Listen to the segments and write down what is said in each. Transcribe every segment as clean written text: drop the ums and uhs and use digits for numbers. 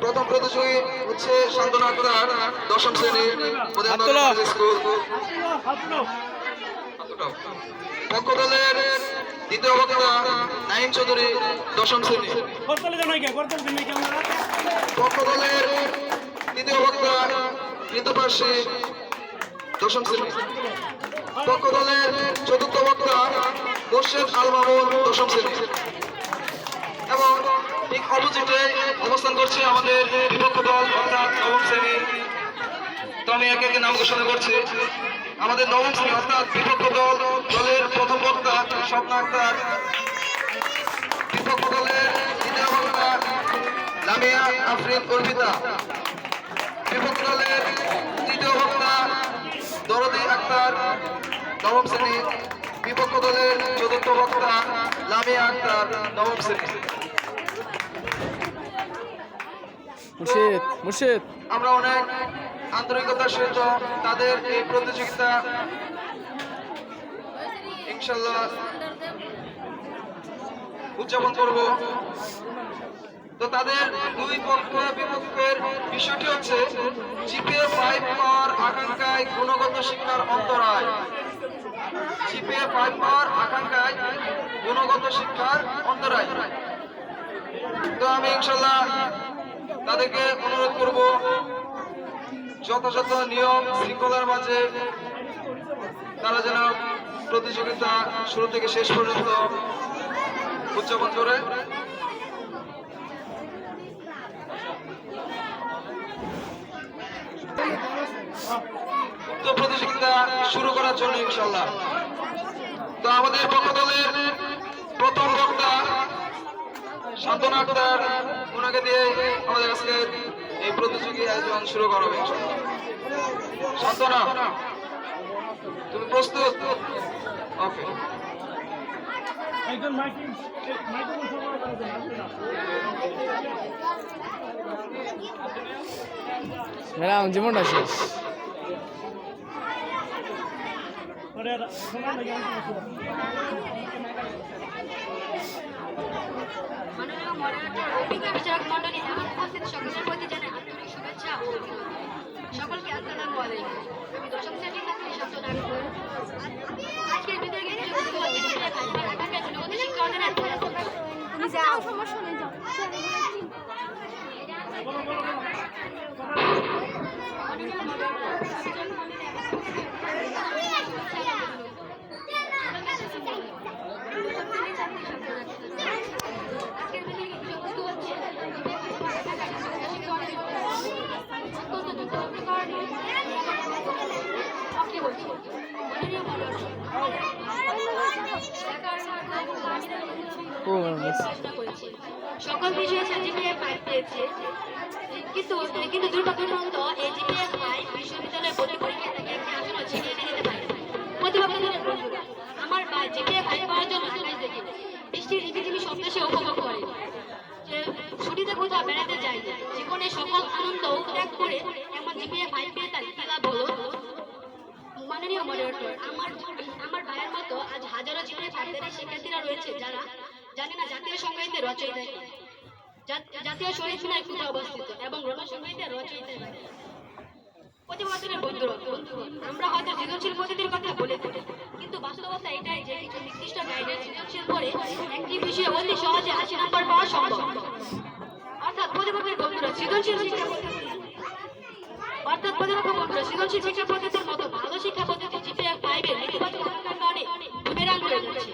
প্রথম প্রতিযোগী হচ্ছে শান্তনা আক্তার, দশম শ্রেণী, স্কুল। পক্ষ দলের দ্বিতীয় বক্তা নাইম চৌধুরী, দশম শ্রেণী। পক্ষ দলের তৃতীয় বক্তা ঋতুপার্শী, দশম শ্রেণী। পক্ষ দলের চতুর্থ বক্তা মোর্শেদ আল মামুন, দশম শ্রেণী। এবং ঠিক অপোজিটে অবস্থান করছে আমাদের বিপক্ষ দল অর্থাৎ নবম শ্রেণী। তো আমি একে একে নাম ঘোষণা করছি। আমাদের নবম শ্রেণী অর্থাৎ বিপক্ষ দলের প্রথম বক্তা স্বপ্ন আক্তার। বিপক্ষ দলের দ্বিতীয় বক্তা লামিয়া আফরিন অর্পিতা। বিপক্ষ দলের তৃতীয় বক্তা দরদি আক্তার, নবম শ্রেণী। বিপক্ষ দলের চতুর্থ বক্তা লামিয়া আক্তার, নবম শ্রেণী। মুর্শিদ আমরা অনেক আন্তরিকতার সহিত তাদের এই প্রতিযোগিতা ইনশাল্লাহ উদযাপন করব। তো তাদের দুই পক্ষ বিপক্ষের বিষয়টি হচ্ছে জিপিএ 5 পাওয়ার আকাঙ্ক্ষায় গুণগত শিক্ষার অন্তরায়। জিপিএ 5 পাওয়ার আকাঙ্ক্ষায় গুণগত শিক্ষার অন্তরায়। তো আমি ইনশাল্লাহ তাদেরকে অনুরোধ করব যথাযথ নিয়ম শৃঙ্খলার মাঝে তারা যেন প্রতিযোগিতা শুরু থেকে শেষ পর্যন্ত উদযাপন করে। উক্ত প্রতিযোগিতা শুরু করার জন্য ইনশাল্লাহ। তো আমাদের পক্ষ দলের প্রথম বক্তা শান্তনা আক্তার, ওনাকে দিয়ে আমাদের আজকে এই প্রতিযোগী আয়োজন শুরু করা হবে। শান্তনা, তুমি প্রস্তুত? ওকে। ম্যাডাম জীবনটা শেষ। মাননীয় মডারেটর, অভিজ্ঞ বিচারক মণ্ডলী এবং উপস্থিত সকলের প্রতি জানাই আন্তরিক শুভেচ্ছা ও অভিনন্দন। সকলকে আসসালামু আলাইকুম। আমি দশম শ্রেণীর ছাত্রী শান্তনা আক্তার। আজকের বিতর্কে আগামী গুণগত শিক্ষা অর্জনের সমস্যা নেই। মাননীয় মডারেটর, সকল বিষয়ে জিপিএ 5 পেয়েছে, কিন্তু দুর্ভাগ্যবশত এই জিপিএ 5 বিশ্ববিদ্যালয়ে ভর্তি পরীক্ষা থেকে একটি আসনও ছিনিয়ে নিতে পারে। প্রতিভাবানের বন্ধুরা, আমার ভাই জিপিএ 5 পাওয়ার জন্য আকাশ দেখে বৃষ্টির ঝিমিঝিমি শব্দ সে উপভোগ করে। ছুটিতে কোথাও বেড়াতে যায়, জীবনে সকল আনন্দ ত্যাগ করে এমন জিপিএ 5 পেয়ে তার কি লাভ হলো? মাননীয় মডারেটর, আমার ভাইয়ের মতো আজ হাজারো জিপিএ 5 শিক্ষার্থীরা রয়েছে যারা জানে না জাতীয় সংগীতের রচয়িতা কি, জাতীয় শহীদ মিনার কোথায় অবস্থিত এবং রণসংগীতের রচয়িতা কি। প্রতিবাদের বন্ধুরা, আমরা হয়তো সৃজনশীল পদ্ধতির কথা বলে থাকি, কিন্তু বাস্তবতা এটাই যে কিছু নির্দিষ্ট গাইডের সৃজনশীল করে একটি বিষয়ে অতি সহজে 80 নম্বর পাওয়া সম্ভব। অর্থাৎ প্রতিবাদের বন্ধুরা, সৃজনশীল শিক্ষা শিক্ষা পদ্ধতির মতো ভালো শিক্ষা পদ্ধতি জিপিএ 5 এর নেতিবাচক আকাঙ্ক্ষার কারণে বুমেরাং হয়ে যাচ্ছে।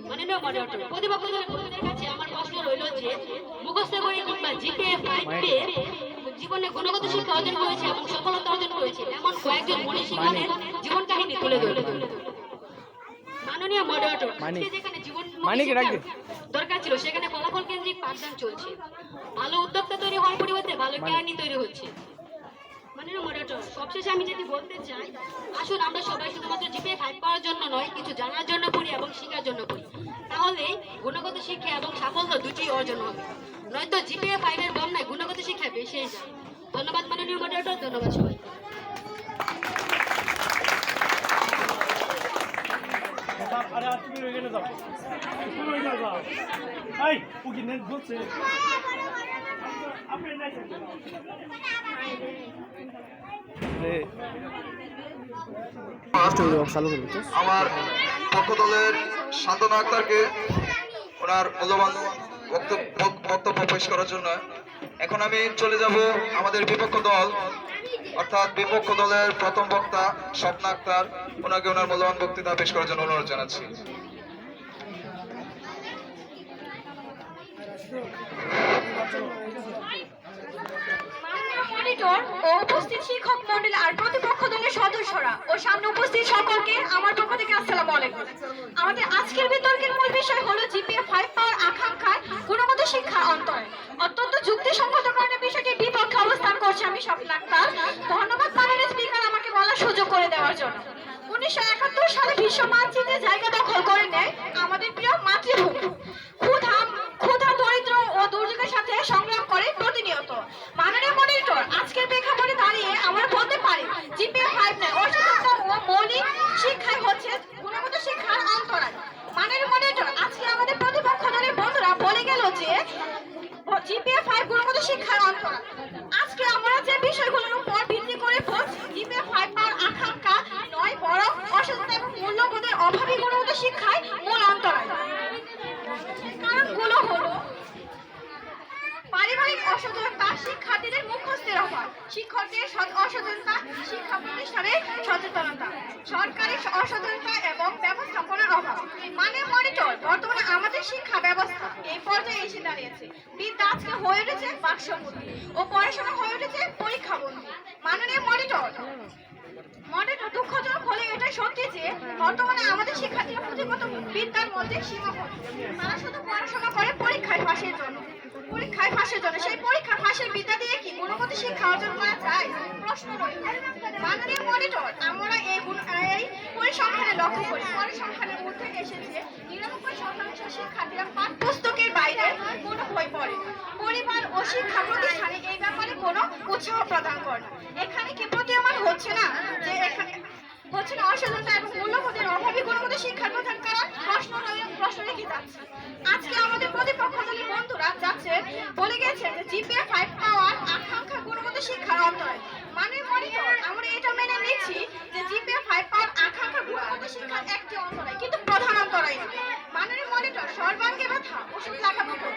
মাননীয় মডারেটর, প্রতিপক্ষদের বন্ধুদের কাছে আমার প্রশ্ন রইল যে মুখস্থ করে কিংবা জিপিএ 5 পেয়ে জীবনে গুণগত শিক্ষা অর্জন করেছে এবং সফলতা অর্জন করেছে এমন কয়েকজন মনীষী গণের জীবন কাহিনী তুলে ধরল। মাননীয় মডারেটর, যেখানে জীবন দরকার ছিল সেখানে ফলাফল কেন্দ্রিক পাঠদান চলছে। ভালো উদ্যোক্তা তৈরি হওয়ার পরিবর্তে ভালো জ্ঞানী তৈরি হচ্ছে। মাননীয় মডারেটর, সবশেষে আমি যেটি বলতে চাই, আসুন আমরা সবাই শুধুমাত্র জিপিএ 5 পাওয়ার জন্য নয়, কিছু জানার জন্য পড়ি এবং শেখার জন্য পড়ি। তাহলে গুণগত শিক্ষা এবং সাফল্য দুটি অর্জন হবে, নয়তো জিপিএ 5 এর বন্যায় গুণগত শিক্ষা বেশিই যায়। ধন্যবাদ মাননীয় মডারেটর, ধন্যবাদ সবাই। আরে চালু করবি তো আমার পক্ষ দলের শান্তনা আক্তারকে ওনার মূল্যবান বক্তব্য পেশ করার জন্য এখন আমি চলে যাব আমাদের বিপক্ষ দল অর্থাৎ বিপক্ষ দলের প্রথম বক্তা স্বপ্না আক্তার, ওনাকে ওনার মূল্যবান বক্তৃতা পেশ করার জন্য অনুরোধ জানাচ্ছি। মনিটর ও উপস্থিত শিক্ষক মন্ডলী আর প্রতিপক্ষ দলের সদস্যরা ও সামনে উপস্থিত সকলকে আমার পক্ষ থেকে আসসালামু আলাইকুম। আমাদের আজকের বিতর্কের মূল বিষয় হলো জিপিএ 5 পাওয়ার আকাঙ্ক্ষায় গুণগত শিক্ষার অন্তরায়। অত্যন্ত যুক্তিসঙ্গত কারণে বিষয়টির বিপক্ষে অবস্থান করছে আমি স্বপ্না আক্তার। ধন্যবাদ মাননীয় স্পিকার আমাকে বলার সুযোগ করে দেওয়ার জন্য। 1971 সালে বিশ্ব মানচিত্রে জায়গা দখল করে নেয় আমাদের প্রিয় মাতৃভূমি। ক্ষুধা দরিদ্র ও দুর্যোগের সাথে সংগ্রাম করে প্রতিনিয়ত। মাননীয় মনিটর, আজকের প্রেক্ষাপটে দাঁড়িয়ে আমরা বলতে পারি জিপিএ 5 নয়, অসচেতন ও মৌলিক শিক্ষাই হচ্ছে গুণগত শিক্ষার অন্তরায়। মাননীয় মনিটর, আজকে আমাদের প্রতিপক্ষ দলের বন্ধুরা বলে গেল যে জিপিএ 5 গুণগত শিক্ষার অন্তরায়। আজকে আমরা যে বিষয়গুলোর উপর ভিত্তি করে বলছি জিপিএ 5 পাওয়ার আকাঙ্ক্ষা নয়, বরং অসচেতন এবং মূল্যবোধের অভাবী গুণগত শিক্ষায় মূল অন্তরায়। কারণগুলো হলো পারিবারিক অসচেতনতা, শিক্ষার্থীদের মুখস্থের অভাব, শিক্ষকদের অসচেতনতা, শিক্ষা প্রতিষ্ঠানের সচেতনতা, সরকারি অসচেতনতা এবং ব্যবস্থাপনার অভাব। মানে মনিটর, বর্তমানে আমাদের শিক্ষা ব্যবস্থা এই পর্যায়ে এসে দাঁড়িয়েছে। বিদ্যা আজকে হয়ে উঠেছে বাক্সমুখী ও পড়াশোনা হয়ে উঠেছে পরীক্ষাবন্দী। মাননীয় মনিটর, দুঃখজনক হলে এটাই সত্যি যে বর্তমানে আমাদের শিক্ষার্থীরা পুঁথিগত বিদ্যার মধ্যে সীমাবদ্ধ। তারা শুধু পড়াশোনা করে পরীক্ষায় ফাঁসের জন্য। সেই পরীক্ষা ফাঁসের বিদ্যা দিয়ে কি গুণগত শিক্ষা অর্জন করা যায়? প্রশ্ন রইল। মাননীয় মনিটর, আমরা এই পরিসংখ্যানে লক্ষ্য করি, পরিসংখ্যানের মধ্যে এসেছে 99% শিক্ষার্থীরা পাঠ্যপুস্তকের বাইরে কোনো বই পড়ে। পরিবার ও শিক্ষা প্রতিষ্ঠানে এই ব্যাপারে কোনো উৎসাহ প্রদান করে না। এখানে কি প্রতীয়মান হচ্ছে না যে অসচেতনতা এবং মূল্যবোধের অভাবী গুণগত শিক্ষার প্রধান কারণ? প্রশ্ন রেখে যাচ্ছে। আজকে আমাদের প্রতিপক্ষ দলের বন্ধুরা বলে গেছে যে জিপিএ 5 পাওয়ার আকাঙ্ক্ষা গুণগত শিক্ষার অন্তরায়। মানে মনিটর, আমরা এটা মেনে নিচ্ছি যে জিপিএ 5 পাওয়ার আকাঙ্ক্ষা গুণগত শিক্ষার একটি অন্তরায়, কিন্তু প্রধান অন্তরায় নয়। মাননীয় মনিটর, সর্বাঙ্গে ব্যথা ওষুধ লাগানো হোক,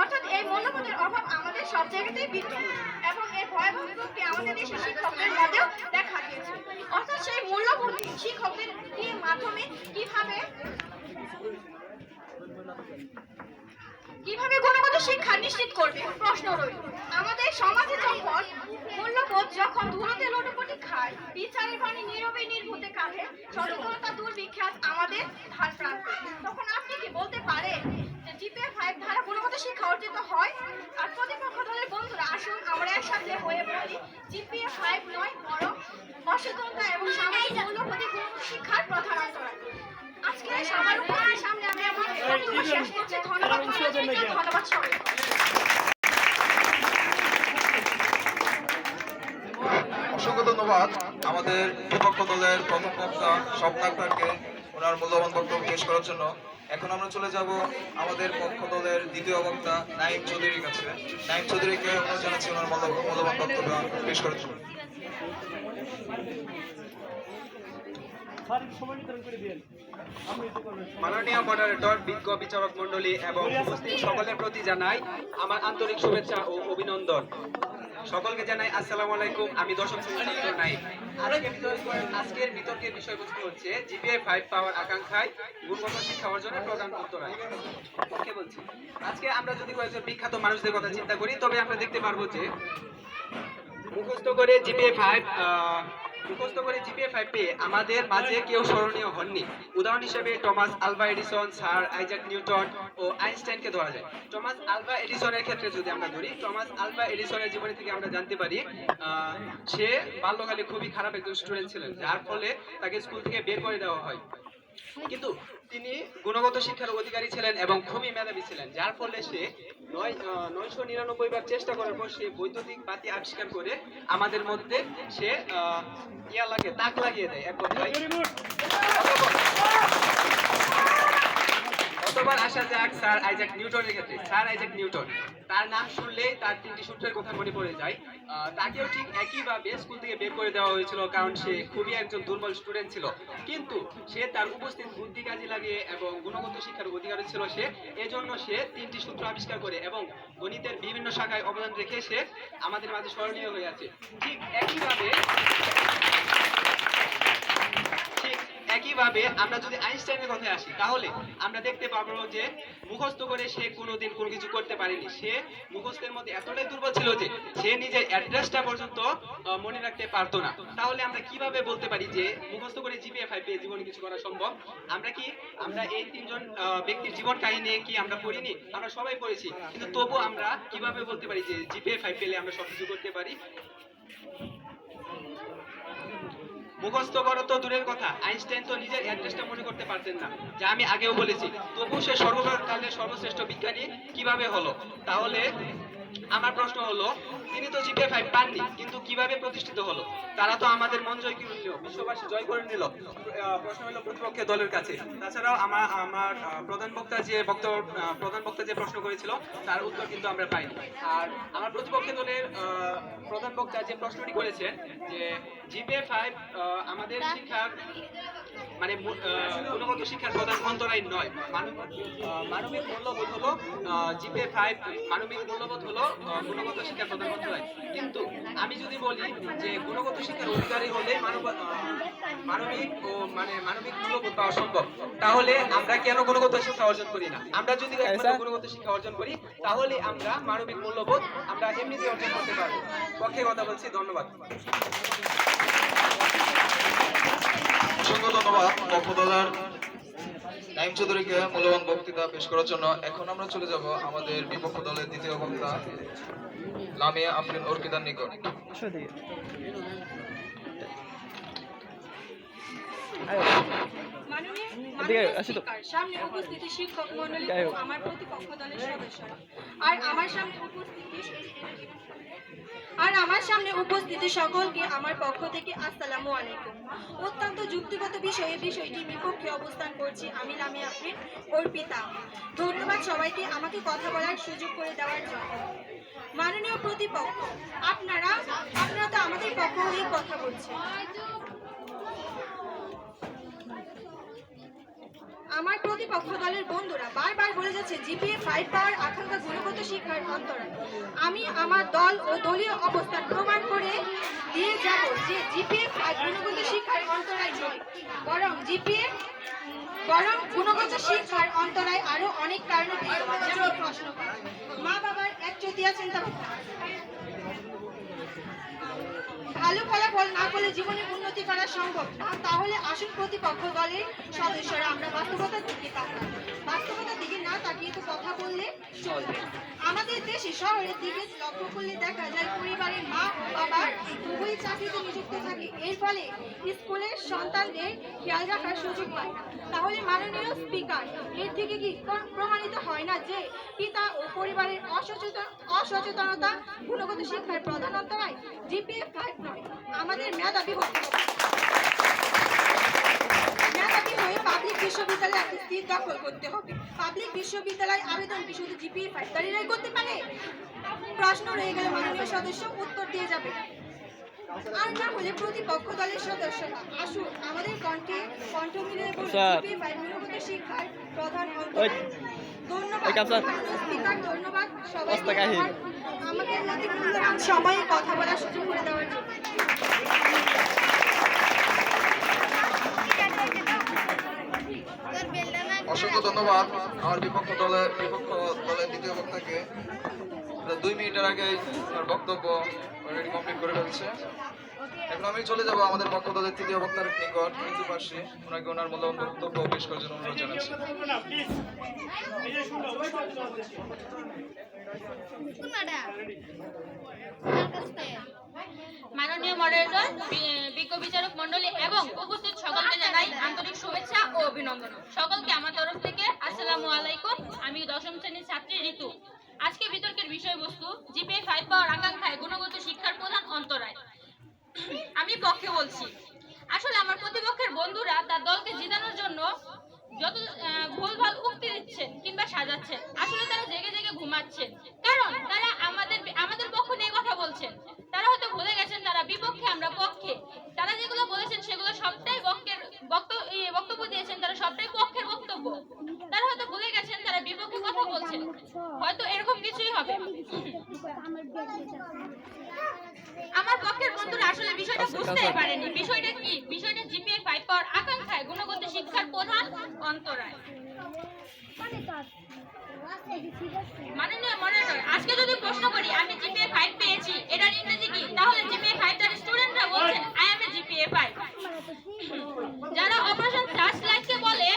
অর্থাৎ এই মূল্যবোধের অভাব আমাদের সব জায়গাতেই বিদ্যমান এবং এই ভয়াবহ রূপটি আমাদের দেশের শিক্ষকদের মধ্যেও দেখা দিয়েছে। অর্থাৎ সেই মূল্যবোধটি শিক্ষকদের মাধ্যমে কিভাবে গুণগত শিক্ষা নিশ্চিত করবে? প্রশ্ন রইল। আমাদের সমাজে যখন মূল্যবোধ যখন ধুলোতে লোটপটি খায়, বিচারের বাণী নীরবে নির্ভূতে কাঁধে, সচেতনতা দুর্ভিক্ষে আজ আমাদের ধার প্রান্তে, তখন আপনি কি বলতে পারেন যে জিপিএ 5 ধারা গুণগত শিক্ষা অর্জিত হয়? আর প্রতিপক্ষ দলের বন্ধুরা, আসুন আমরা একসাথে হয়ে বলি জিপিএ 5 নয়, বরং অসচেতনতা এবং সামাজিক মূল্যবোধী গুণগত শিক্ষার প্রধান অন্তরায়। আজকে সবার উপস্থিতির সামনে আমি আমার বক্তব্য শেষ করছি। ধন্যবাদ সবাইকে। অসংখ্য ধন্যবাদ আমাদের বিপক্ষ দলের প্রথম বক্তা স্বপ্না আক্তারকে ওনার মূল্যবান বক্তব্য পেশ করার জন্য। এখন আমরা চলে যাব আমাদের পক্ষ দলের দ্বিতীয় বক্তা নাইম চৌধুরীর কাছে। নাইম চৌধুরীকে অনুরোধ জানাচ্ছি ওনার মূল্যবান বক্তব্য পেশ করার জন্য। মাননীয় মডারেটর, বিজ্ঞ বিচারক মণ্ডলী এবং উপস্থিত সকলের প্রতি জানাই আমার আন্তরিক শুভেচ্ছা ও অভিনন্দন। সকলকে জানাই আসসালামু আলাইকুম। আমি দশম শ্রেণীর ছাত্র নাইম। আজকের বিতর্কের বিষয়বস্তু হচ্ছে জিপিএ 5 পাওয়ার আকাঙ্ক্ষায় গুণগত শিক্ষা অর্জনের প্রধান অন্তরায়। কে বলছি? আজকে আমরা যদি কয়েকজন বিখ্যাত মানুষদের কথা চিন্তা করি, তবে আমরা দেখতে পারবো যে মুখস্থ করে জিপিএ 5 পেয়ে আমাদের মাঝে কেউ স্মরণীয় হননি। উদাহরণ হিসেবে Thomas Alva Edison, sir Isaac Newton ও আইনস্টাইনকে ধরা যায়। টমাস আলভা এডিসনের ক্ষেত্রে যদি আমরা ধরি, টমাস আলভা এডিসনের জীবনী থেকে আমরা জানতে পারি সে বাল্যকালে খুবই খারাপ একজন স্টুডেন্ট ছিলেন, যার ফলে তাকে স্কুল থেকে বের করে দেওয়া হয়। কিন্তু তিনি গুণগত শিক্ষার অধিকারী ছিলেন এবং খুবই মেধাবী ছিলেন, যার ফলে সে 999 বার চেষ্টা করার পর সে বৈদ্যুতিক বাতি আবিষ্কার করে আমাদের মধ্যে সে তাক লাগিয়ে দেয় এক কথায়। এবার আসা যাক স্যার আইজাক নিউটনের ক্ষেত্রে। স্যার আইজাক নিউটন, তার নাম শুনলেই তার 3টি সূত্রের কথা মনে পড়ে যায়। তাকেও ঠিক একইভাবে স্কুল থেকে বের করে দেওয়া হয়েছিল, কারণ সে খুবই একজন দুর্বল স্টুডেন্ট ছিল। কিন্তু সে তার উপস্থিত বুদ্ধি কাজে লাগিয়ে এবং গুণগত শিক্ষার অধিকারী ছিল সে, এজন্য সে 3টি সূত্র আবিষ্কার করে এবং গণিতের বিভিন্ন শাখায় অবদান রেখে সে আমাদের মাঝে স্মরণীয় হয়ে আছে। ঠিক একইভাবে আমরা যদি আইনস্টাইনের কথায় আসি, তাহলে আমরা দেখতে পাবো যে মুখস্থ করে সে কোনোদিন কোনো কিছু করতে পারেনি। সে মুখস্থের মধ্যে এতটাই দুর্বল ছিল যে সে নিজের অ্যাড্রেসটা পর্যন্ত মনে রাখতে পারতো না। তাহলে আমরা কিভাবে বলতে পারি যে মুখস্থ করে জিপিএ 5 পেয়ে জীবনে কিছু করা সম্ভব? আমরা এই 3জন ব্যক্তির জীবন কাহিনী কি আমরা পড়িনি? আমরা সবাই পড়েছি, কিন্তু তবু আমরা কিভাবে বলতে পারি যে জিপিএ 5 পেলে আমরা সবকিছু করতে পারি? মুখস্থ করা তো দূরের কথা, আইনস্টাইন তো নিজের অ্যাড্রেসটা মনে করতে পারতেন না, যা আমি আগেও বলেছি। তবু সে সর্বকালের সর্বশ্রেষ্ঠ বিজ্ঞানী কিভাবে হলো? তাহলে আমার প্রশ্ন হলো, তিনি তো জিপিএ 5 পাননি, কিন্তু কিভাবে প্রতিষ্ঠিত হলো? তারা তো আমাদের মন জয় করে নিল, বিশ্ববাসী জয় করে নিল। প্রশ্ন হলো প্রতিপক্ষের দলের কাছে। তাছাড়াও আমার প্রধান বক্তা যে প্রশ্ন করেছিল তার উত্তর কিন্তু আমরা পাইনি। আর আমার প্রতিপক্ষের দলের প্রধান বক্তা যে প্রশ্নটি করেছেন যে জিপিএ 5 আমাদের শিক্ষার মানে গুণগত শিক্ষার প্রধান অন্তরায় নয়, মানবিক মূল্যবোধ হলো জিপিএ 5 মানবিক মূল্যবোধ হলো গুণগত শিক্ষার প্রধান অন্তরায়। কিন্তু আমি যদি বলি যে গুণগত শিক্ষার অধিকারী হলে মানবিক মূল্যবোধ পাওয়া সম্ভব, তাহলে আমরা কেন গুণগত শিক্ষা অর্জন করি না? আমরা যদি একমাত্র গুণগত শিক্ষা অর্জন করি, তাহলে আমরা মানবিক মূল্যবোধ আমরা এমনিতে অর্জন করতে পারবো। পক্ষে কথা বলছি, ধন্যবাদ। অসংখ্য ধন্যবাদ পক্ষদলের নাইম চৌধুরীকে মূল্যবান বক্তৃতা পেশ করার জন্য। এখন আমরা চলে যাব আমাদের বিপক্ষ দলের দ্বিতীয় বক্তা লামিয়া আফরিন অর্কিদার নিকট। সামনে উপস্থিত শিক্ষক মণ্ডলী ও আমার প্রতিপক্ষ দলের সদস্যরা আর আমার সামনে উপস্থিত সকলকে আমার পক্ষ থেকে আসসালামু আলাইকুম। অত্যন্ত যুক্তিগত বিষয়টির বিপক্ষে অবস্থান করছি আমি লামিয়া আফরিন অর্পিতা। ধন্যবাদ সবাইকে আমাকে কথা বলার সুযোগ করে দেওয়ার জন্য। মাননীয় প্রতিপক্ষ, আপনারা তো আমাদের পক্ষ হয়ে কথা বলছেন। আমার প্রতিপক্ষ দলের বন্ধুরা বারবার বলে যাচ্ছে জিপিএ 5 পাওয়ার আকাঙ্ক্ষা গুণগত শিক্ষার অন্তরায়। আমি আমার দল ও দলীয় অবস্থান প্রমাণ করে দিয়ে যাব যে জিপিএ 5 গুণগত শিক্ষার অন্তরায় নয়, বরং গুণগত শিক্ষার অন্তরায় আরো অনেক কারণে বিদ্যমান, যেমন প্রশ্ন করা, মা বাবার একচেটিয়া চিন্তা ভাবনা, ভালো ফলাফল না করলে জীবনে উন্নতি করা সম্ভব না। তাহলে আসুন প্রতিপক্ষ দলের সদস্যরা আমরা বাস্তবতার দিকে না তাকিয়ে তো কথা বললে চলবে। আমাদের দেশে শহরের দিকে লক্ষ্য করলে দেখা যায় পরিবারের মা ও বাবার উভয় চাকরিতে নিযুক্ত থাকে। এর ফলে স্কুলের সন্তানদের খেয়াল রাখার সুযোগ পায় না। তাহলে মাননীয় স্পিকার, এর থেকে কি প্রমাণিত হয় না যে পিতা ও পরিবারের অসচেতনতা গুণগত শিক্ষার প্রধান অন্তরায়? জিপিএ 5 নয়, আমাদের মেধাবী হতে হবে। মেধাবী হয়ে পাবলিক বিশ্ববিদ্যালয়ে একটা সিট দখল করতে হবে। পাবলিক বিশ্ববিদ্যালয় আবেদন কি শুধু জিপিএ 5 দ্বারাই করতে পারে? প্রশ্ন রয়ে গেলে মাননীয় সদস্য উত্তর দিয়ে যাবে। আর না হলে প্রতিপক্ষ দলের সদস্যরা আসুন আমাদের কণ্ঠ মিলিয়ে বলুন জিপিএ 5 গুণগত শিক্ষার প্রধান অন্তরায়। ধন্যবাদ স্পিকার, ধন্যবাদ সবাইকে আমাকে মূল্যবান সময়ে কথা বলার সুযোগ করে দেওয়ার জন্য। অসংখ্য ধন্যবাদ আমার বিপক্ষ দলের দ্বিতীয় বক্তাকে। 2 মিনিটের আগে তার বক্তব্য অলরেডি কমপ্লিট করে ফেলছে। এখন আমি চলে যাব আমাদের পক্ষ দলের তৃতীয় বক্তার নিকট কিন্তু পাশে, ওনাকে ওনার মূল্যবান বক্তব্য পেশ করার জন্য অনুরোধ জানাচ্ছি। মাননীয় মডারেটর, বিজ্ঞ বিচারক মণ্ডলী এবং উপস্থিত সকলকে জানাই আন্তরিক শুভেচ্ছা ও অভিনন্দন। সকলকে আমার তরফ থেকে আসসালামু আলাইকুম। আমি 10ম শ্রেণীর ছাত্রী ঋতু। আজকে বিতর্কের বিষয়বস্তু জিপিএ 5 পাওয়ার আকাঙ্ক্ষায় গুণগত শিক্ষার প্রধান অন্তরায়। আমি পক্ষে বলছি। আসলে আমার প্রতিপক্ষের বন্ধুরা তার দলকে জেতানোর জন্য যত ভুলভাল উক্তি দিচ্ছেন কিংবা সাজাচ্ছেন, আসলে তারা জেগে জেগে ঘুমাচ্ছেন। কারণ তারা আমাদের পক্ষ নিয়ে কথা বলছেন। তারা হয়তো ভুলে গেছেন তারা বিপক্ষে, আমরা পক্ষে। তারা যেগুলো বলেছেন সেগুলো সবটাই বক্তব্য দিয়েছেন, তারা সবটাই পক্ষের বক্তব্য। তারা হয়তো ভুলে গেছেন তারা বিপক্ষে কথা বলছেন, হয়তো এরকম কিছুই হবে। আমার পক্ষের বন্ধুরা আসলে বিষয়টা বুঝতেই পারেনি। বিষয়টা কি? বিষয়টা জিপিএ 5 পাওয়ার আকাঙ্ক্ষায় গুণগত শিক্ষার প্রধান অন্তরায়। মাননীয় মডারেটর, আজকে যদি প্রশ্ন করি আমি জিপিএ 5 পেয়েছি, এটার ইংরেজি কি? তাহলে জিপিএ 5 তার স্টুডেন্টরা বলছেন আই এম এ জিপিএ 5। যারা অপারেশন সার্চলাইটকে বলে,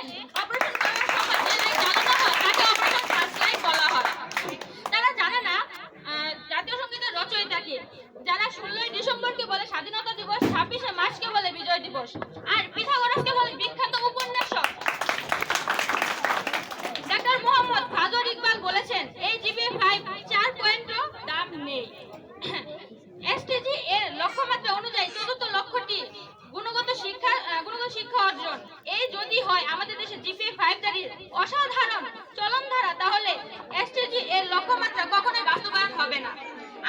অপারেশন করার সময় যে যে চালানো হয় তাকে অপারেশন সার্চলাইট বলা হয়। তারা জানে না জাতীয় সঙ্গীতের রচয়িতা কে। যারা 16ই ডিসেম্বরকে বলে স্বাধীনতা দিবস, 26শে মার্চকে বলে বিজয় দিবস, আর পিথাগোরাসকে বলে বিখ্যাত উপন্যাসক। ডাক্তার মোহাম্মদ ফাজর ইকবাল বলেছেন এই জিপিএ 5 4 পয়েন্টও দাম নেই। এসটিজি এর লক্ষ্যমাত্রা অনুযায়ী চতুর্থ লক্ষ্যটি গুণগত শিক্ষা অর্জন। এই যদি হয় আমাদের দেশে জিপিএ 5 দাঁড়িয়ে অসাধারণ চলনধারা, তাহলে এসটিজি এর লক্ষ্যমাত্রা কখনোই বাস্তবায়ন হবে না।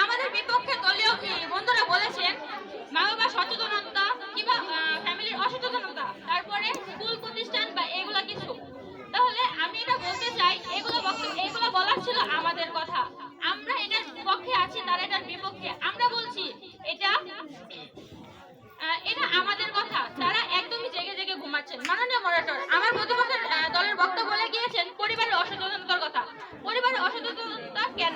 আমাদের বিপক্ষে দলীয় বন্ধুরা বলেছেন মা বাবা সচেতনতা কিংবা ফ্যামিলির অসচেতনতা, তারপরে স্কুল প্রতিষ্ঠান বা এগুলা কিছু। তাহলে আমি এটা বলতে চাই এগুলো বলার ছিল আমাদের কথা। আমরা এটার পক্ষে আছি, তারা এটার বিপক্ষে। আমরা বলছি এটা আমাদের কথা। তারা একদমই জেগে জেগে ঘুমাচ্ছেন। মাননীয় মডারেটর, আমার প্রতিপক্ষের দলের বক্তব্য বলে গিয়েছেন পরিবারের অসচেতনতার কথা। পরিবারের অসচেতনতা কেন?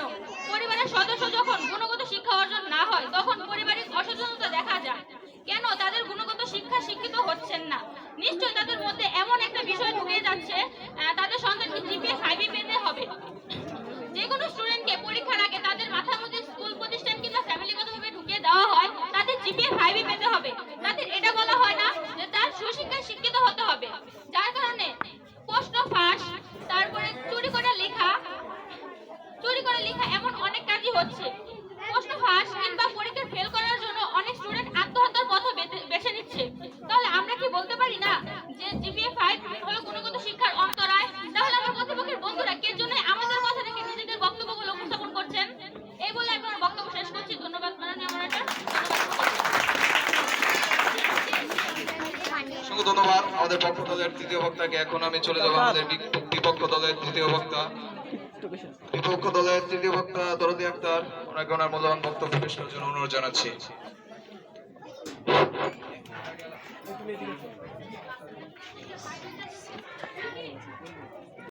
পরিবারের সদস্য যখন গুণগত শিক্ষা অর্জন না হয় তখন পারিবারিক অসচেতনতা দেখা যায়। কেন তাদের গুণগত শিক্ষিত হচ্ছেন না? নিশ্চয়ই তাদের মধ্যে এমন একটা বিষয় ঢুকে যাচ্ছে, তাদের সন্তানকে জিপিএ 5 পেতে হবে। যে কোনো স্টুডেন্টকে পরীক্ষার আগে তাদের মাথার মধ্যে স্কুল প্রতিষ্ঠান কিংবা ফ্যামিলিগতভাবে ঢুকিয়ে দেওয়া হয় তাদের জিপিএ 5 পেতে হবে। তাদের এটা বলা হয় না যে তার সুশিক্ষায় শিক্ষিত হতে হবে। যার কারণে প্রশ্ন ফাঁস, তারপরে চুরি করে লেখা এমন অনেক কাজই হচ্ছে। প্রশ্ন ফাঁস কিংবা পরীক্ষা ফেল করার জন্য অনেক স্টুডেন্ট আত্মহত্যার পথ বেছে নিচ্ছে। তাহলে আমরা কি বলতে পারি না যে জিপিএ 5 হলো গুণগত শিক্ষার অন্তরায়? তাহলে আমার প্রতিপক্ষের বন্ধুরা কে জন্য আমাদের কথা রেখে নিজেদের বক্তব্যগুলো উপস্থাপন করছেন? এই বলে আমি আমার বক্তব্য শেষ করছি। ধন্যবাদ মাননীয় মডারেটর। অসংখ্য ধন্যবাদ আমাদের পক্ষ দলের তৃতীয় বক্তাকে। এখন আমি চলে যাব আমাদের বিপক্ষ দলের তৃতীয় বক্তা। বিপক্ষ দলের তৃতীয় বক্তা দরদি আক্তার, ওনাকে ওনার মূল্যবান বক্তব্য পেশ করার জন্য অনুরোধ জানাচ্ছি।